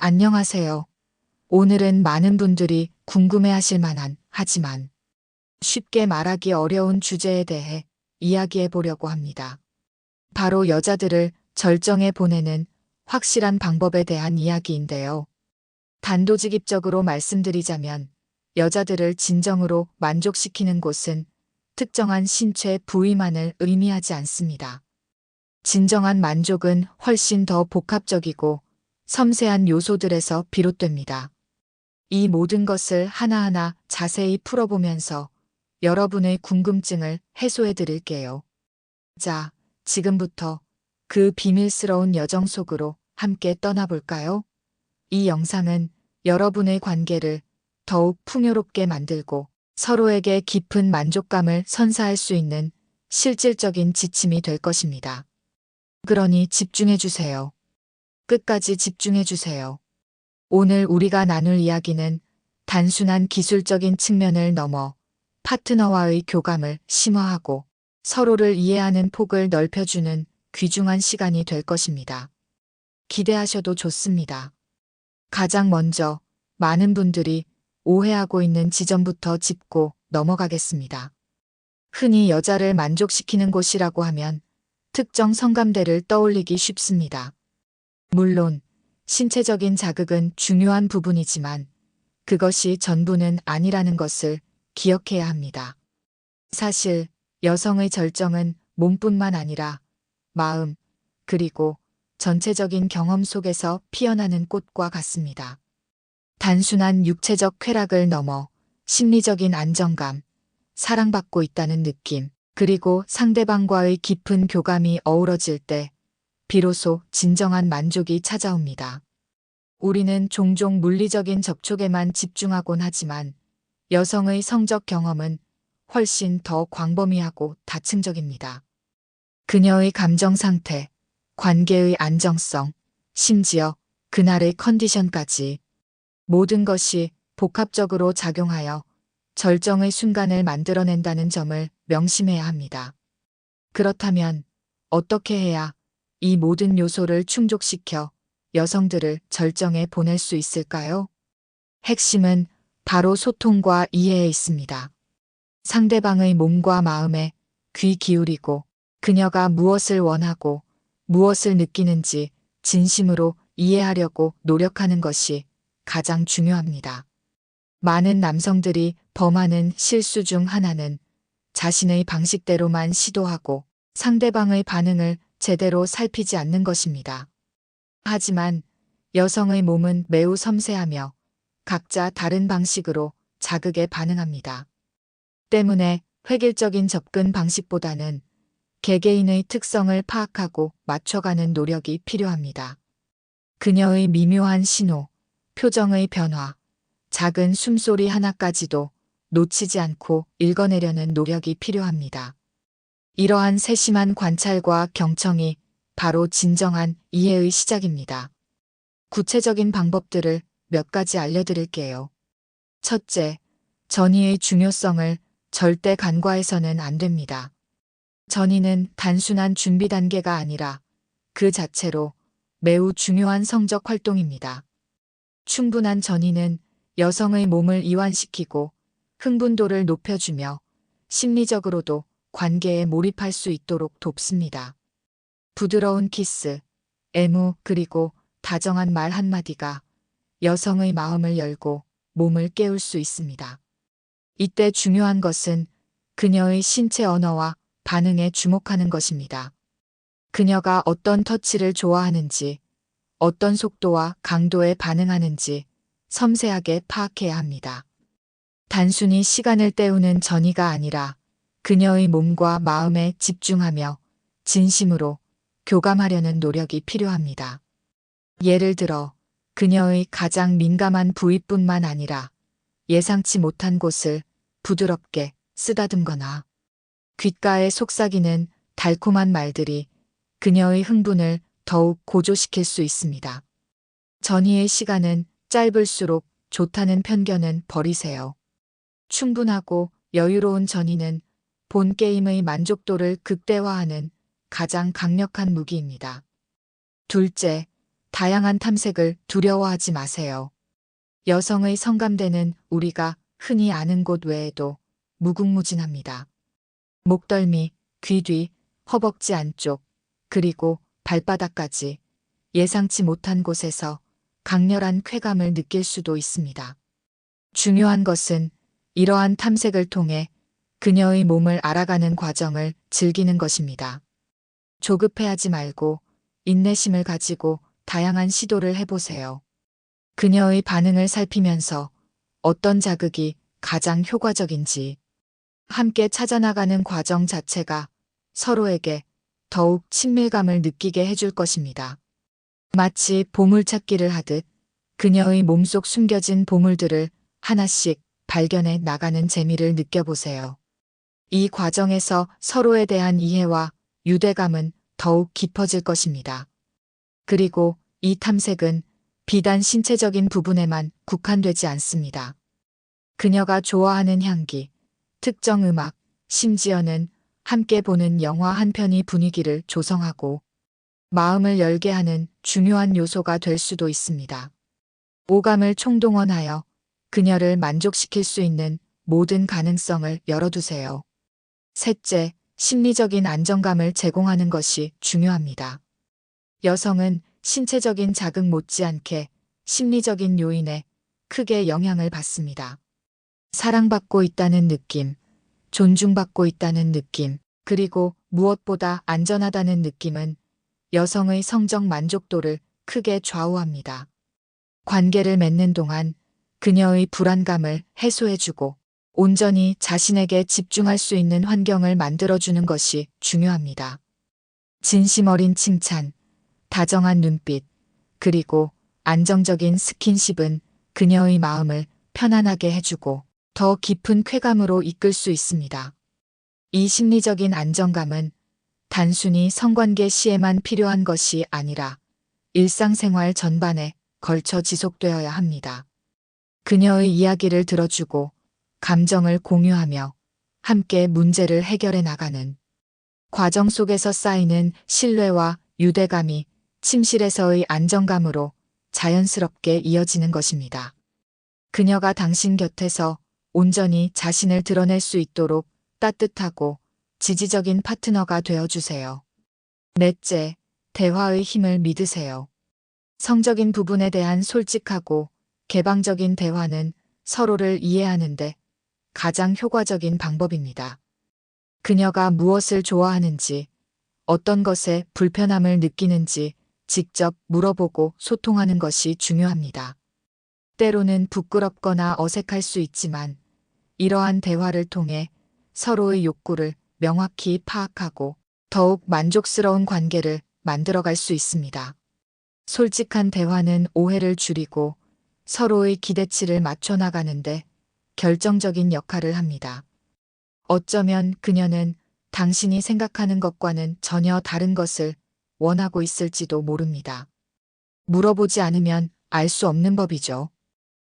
안녕하세요. 오늘은 많은 분들이 궁금해하실 만한, 하지만 쉽게 말하기 어려운 주제에 대해 이야기해 보려고 합니다. 바로 여자들을 절정에 보내는 확실한 방법에 대한 이야기인데요. 단도직입적으로 말씀드리자면 여자들을 진정으로 만족시키는 곳은 특정한 신체 부위만을 의미하지 않습니다. 진정한 만족은 훨씬 더 복합적이고 섬세한 요소들에서 비롯됩니다. 이 모든 것을 하나하나 자세히 풀어보면서 여러분의 궁금증을 해소해 드릴게요. 자, 지금부터 그 비밀스러운 여정 속으로 함께 떠나볼까요? 이 영상은 여러분의 관계를 더욱 풍요롭게 만들고 서로에게 깊은 만족감을 선사할 수 있는 실질적인 지침이 될 것입니다. 그러니 집중해 주세요. 끝까지 집중해 주세요. 오늘 우리가 나눌 이야기는 단순한 기술적인 측면을 넘어 파트너와의 교감을 심화하고 서로를 이해하는 폭을 넓혀주는 귀중한 시간이 될 것입니다. 기대하셔도 좋습니다. 가장 먼저 많은 분들이 오해하고 있는 지점부터 짚고 넘어가겠습니다. 흔히 여자를 만족시키는 곳이라고 하면 특정 성감대를 떠올리기 쉽습니다. 물론 신체적인 자극은 중요한 부분이지만 그것이 전부는 아니라는 것을 기억해야 합니다. 사실 여성의 절정은 몸뿐만 아니라 마음, 그리고 전체적인 경험 속에서 피어나는 꽃과 같습니다. 단순한 육체적 쾌락을 넘어 심리적인 안정감, 사랑받고 있다는 느낌, 그리고 상대방과의 깊은 교감이 어우러질 때 비로소 진정한 만족이 찾아옵니다. 우리는 종종 물리적인 접촉에만 집중하곤 하지만 여성의 성적 경험은 훨씬 더 광범위하고 다층적입니다. 그녀의 감정 상태, 관계의 안정성, 심지어 그날의 컨디션까지 모든 것이 복합적으로 작용하여 절정의 순간을 만들어낸다는 점을 명심해야 합니다. 그렇다면 어떻게 해야 이 모든 요소를 충족시켜 여성들을 절정에 보낼 수 있을까요? 핵심은 바로 소통과 이해에 있습니다. 상대방의 몸과 마음에 귀 기울이고 그녀가 무엇을 원하고 무엇을 느끼는지 진심으로 이해하려고 노력하는 것이 가장 중요합니다. 많은 남성들이 범하는 실수 중 하나는 자신의 방식대로만 시도하고 상대방의 반응을 제대로 살피지 않는 것입니다. 하지만 여성의 몸은 매우 섬세하며 각자 다른 방식으로 자극에 반응합니다. 때문에 획일적인 접근 방식보다는 개개인의 특성을 파악하고 맞춰가는 노력이 필요합니다. 그녀의 미묘한 신호, 표정의 변화, 작은 숨소리 하나까지도 놓치지 않고 읽어내려는 노력이 필요합니다. 이러한 세심한 관찰과 경청이 바로 진정한 이해의 시작입니다. 구체적인 방법들을 몇 가지 알려드릴게요. 첫째, 전이의 중요성을 절대 간과해서는 안 됩니다. 전이는 단순한 준비 단계가 아니라 그 자체로 매우 중요한 성적 활동입니다. 충분한 전이는 여성의 몸을 이완시키고 흥분도를 높여주며 심리적으로도 관계에 몰입할 수 있도록 돕습니다. 부드러운 키스, 애무 그리고 다정한 말 한마디가 여성의 마음을 열고 몸을 깨울 수 있습니다. 이때 중요한 것은 그녀의 신체 언어와 반응에 주목하는 것입니다. 그녀가 어떤 터치를 좋아하는지, 어떤 속도와 강도에 반응하는지 섬세하게 파악해야 합니다. 단순히 시간을 때우는 전이가 아니라 그녀의 몸과 마음에 집중하며 진심으로 교감하려는 노력이 필요합니다. 예를 들어 그녀의 가장 민감한 부위뿐만 아니라 예상치 못한 곳을 부드럽게 쓰다듬거나 귓가에 속삭이는 달콤한 말들이 그녀의 흥분을 더욱 고조시킬 수 있습니다. 전이의 시간은 짧을수록 좋다는 편견은 버리세요. 충분하고 여유로운 전이는 본 게임의 만족도를 극대화하는 가장 강력한 무기입니다. 둘째, 다양한 탐색을 두려워하지 마세요. 여성의 성감대는 우리가 흔히 아는 곳 외에도 무궁무진합니다. 목덜미, 귀 뒤, 허벅지 안쪽, 그리고 발바닥까지 예상치 못한 곳에서 강렬한 쾌감을 느낄 수도 있습니다. 중요한 것은 이러한 탐색을 통해 그녀의 몸을 알아가는 과정을 즐기는 것입니다. 조급해하지 말고 인내심을 가지고 다양한 시도를 해보세요. 그녀의 반응을 살피면서 어떤 자극이 가장 효과적인지 함께 찾아나가는 과정 자체가 서로에게 더욱 친밀감을 느끼게 해줄 것입니다. 마치 보물찾기를 하듯 그녀의 몸속 숨겨진 보물들을 하나씩 발견해 나가는 재미를 느껴보세요. 이 과정에서 서로에 대한 이해와 유대감은 더욱 깊어질 것입니다. 그리고 이 탐색은 비단 신체적인 부분에만 국한되지 않습니다. 그녀가 좋아하는 향기, 특정 음악, 심지어는 함께 보는 영화 한 편이 분위기를 조성하고 마음을 열게 하는 중요한 요소가 될 수도 있습니다. 오감을 총동원하여 그녀를 만족시킬 수 있는 모든 가능성을 열어두세요. 셋째, 심리적인 안정감을 제공하는 것이 중요합니다. 여성은 신체적인 자극 못지않게 심리적인 요인에 크게 영향을 받습니다. 사랑받고 있다는 느낌, 존중받고 있다는 느낌, 그리고 무엇보다 안전하다는 느낌은 여성의 성적 만족도를 크게 좌우합니다. 관계를 맺는 동안 그녀의 불안감을 해소해주고 온전히 자신에게 집중할 수 있는 환경을 만들어주는 것이 중요합니다. 진심 어린 칭찬, 다정한 눈빛, 그리고 안정적인 스킨십은 그녀의 마음을 편안하게 해주고 더 깊은 쾌감으로 이끌 수 있습니다. 이 심리적인 안정감은 단순히 성관계 시에만 필요한 것이 아니라 일상생활 전반에 걸쳐 지속되어야 합니다. 그녀의 이야기를 들어주고 감정을 공유하며 함께 문제를 해결해 나가는 과정 속에서 쌓이는 신뢰와 유대감이 침실에서의 안정감으로 자연스럽게 이어지는 것입니다. 그녀가 당신 곁에서 온전히 자신을 드러낼 수 있도록 따뜻하고 지지적인 파트너가 되어주세요. 넷째, 대화의 힘을 믿으세요. 성적인 부분에 대한 솔직하고 개방적인 대화는 서로를 이해하는데 가장 효과적인 방법입니다. 그녀가 무엇을 좋아하는지, 어떤 것에 불편함을 느끼는지 직접 물어보고 소통하는 것이 중요합니다. 때로는 부끄럽거나 어색할 수 있지만 이러한 대화를 통해 서로의 욕구를 명확히 파악하고 더욱 만족스러운 관계를 만들어갈 수 있습니다. 솔직한 대화는 오해를 줄이고 서로의 기대치를 맞춰 나가는데 결정적인 역할을 합니다. 어쩌면 그녀는 당신이 생각하는 것과는 전혀 다른 것을 원하고 있을지도 모릅니다. 물어보지 않으면 알 수 없는 법이죠.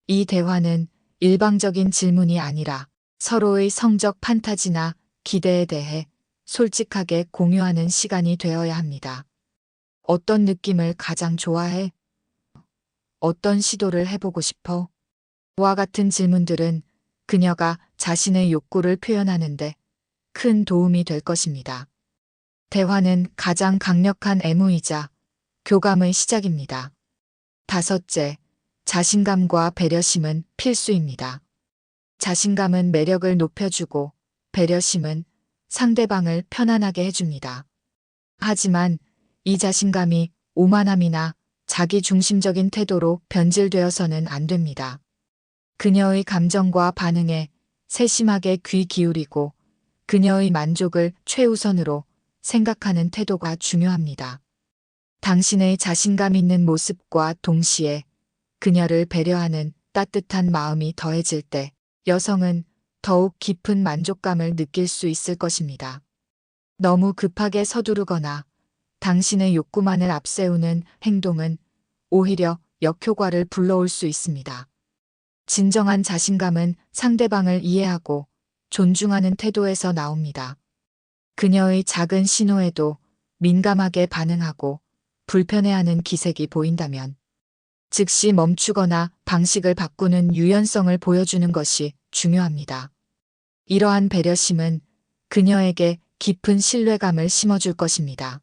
이 대화는 일방적인 질문이 아니라 서로의 성적 판타지나 기대에 대해 솔직하게 공유하는 시간이 되어야 합니다. 어떤 느낌을 가장 좋아해? 어떤 시도를 해보고 싶어? 와 같은 질문들은 그녀가 자신의 욕구를 표현하는데 큰 도움이 될 것입니다. 대화는 가장 강력한 애무이자 교감의 시작입니다. 다섯째, 자신감과 배려심은 필수입니다. 자신감은 매력을 높여주고 배려심은 상대방을 편안하게 해줍니다. 하지만 이 자신감이 오만함이나 자기중심적인 태도로 변질되어서는 안 됩니다. 그녀의 감정과 반응에 세심하게 귀 기울이고 그녀의 만족을 최우선으로 생각하는 태도가 중요합니다. 당신의 자신감 있는 모습과 동시에 그녀를 배려하는 따뜻한 마음이 더해질 때 여성은 더욱 깊은 만족감을 느낄 수 있을 것입니다. 너무 급하게 서두르거나 당신의 욕구만을 앞세우는 행동은 오히려 역효과를 불러올 수 있습니다. 진정한 자신감은 상대방을 이해하고 존중하는 태도에서 나옵니다. 그녀의 작은 신호에도 민감하게 반응하고 불편해하는 기색이 보인다면 즉시 멈추거나 방식을 바꾸는 유연성을 보여주는 것이 중요합니다. 이러한 배려심은 그녀에게 깊은 신뢰감을 심어줄 것입니다.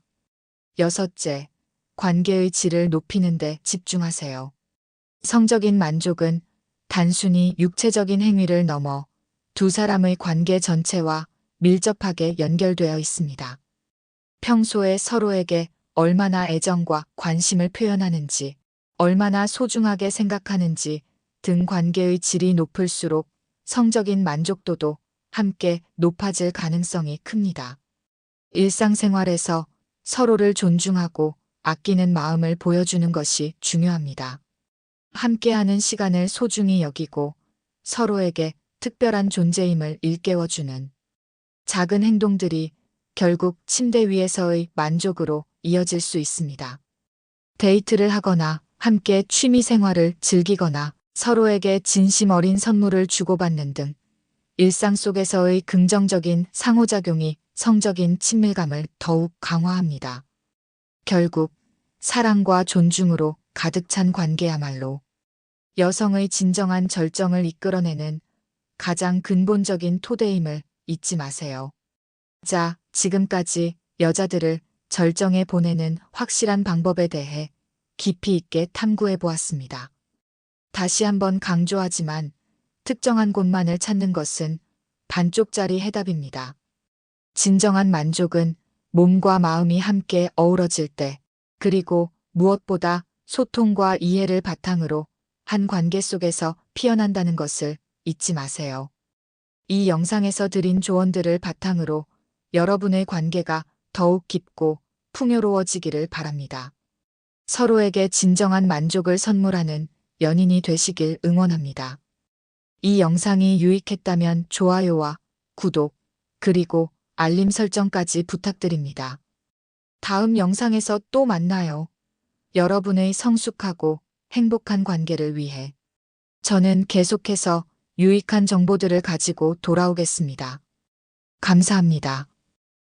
여섯째, 관계의 질을 높이는 데 집중하세요. 성적인 만족은 단순히 육체적인 행위를 넘어 두 사람의 관계 전체와 밀접하게 연결되어 있습니다. 평소에 서로에게 얼마나 애정과 관심을 표현하는지, 얼마나 소중하게 생각하는지 등 관계의 질이 높을수록 성적인 만족도도 함께 높아질 가능성이 큽니다. 일상생활에서 서로를 존중하고 아끼는 마음을 보여주는 것이 중요합니다. 함께하는 시간을 소중히 여기고 서로에게 특별한 존재임을 일깨워주는 작은 행동들이 결국 침대 위에서의 만족으로 이어질 수 있습니다. 데이트를 하거나 함께 취미 생활을 즐기거나 서로에게 진심 어린 선물을 주고받는 등 일상 속에서의 긍정적인 상호작용이 성적인 친밀감을 더욱 강화합니다. 결국 사랑과 존중으로 가득 찬 관계야말로 여성의 진정한 절정을 이끌어내는 가장 근본적인 토대임을 잊지 마세요. 자, 지금까지 여자들을 절정에 보내는 확실한 방법에 대해 깊이 있게 탐구해 보았습니다. 다시 한번 강조하지만 특정한 곳만을 찾는 것은 반쪽짜리 해답입니다. 진정한 만족은 몸과 마음이 함께 어우러질 때, 그리고 무엇보다 소통과 이해를 바탕으로 한 관계 속에서 피어난다는 것을 잊지 마세요. 이 영상에서 드린 조언들을 바탕으로 여러분의 관계가 더욱 깊고 풍요로워지기를 바랍니다. 서로에게 진정한 만족을 선물하는 연인이 되시길 응원합니다. 이 영상이 유익했다면 좋아요와 구독, 그리고 알림 설정까지 부탁드립니다. 다음 영상에서 또 만나요. 여러분의 성숙하고 행복한 관계를 위해 저는 계속해서 유익한 정보들을 가지고 돌아오겠습니다. 감사합니다.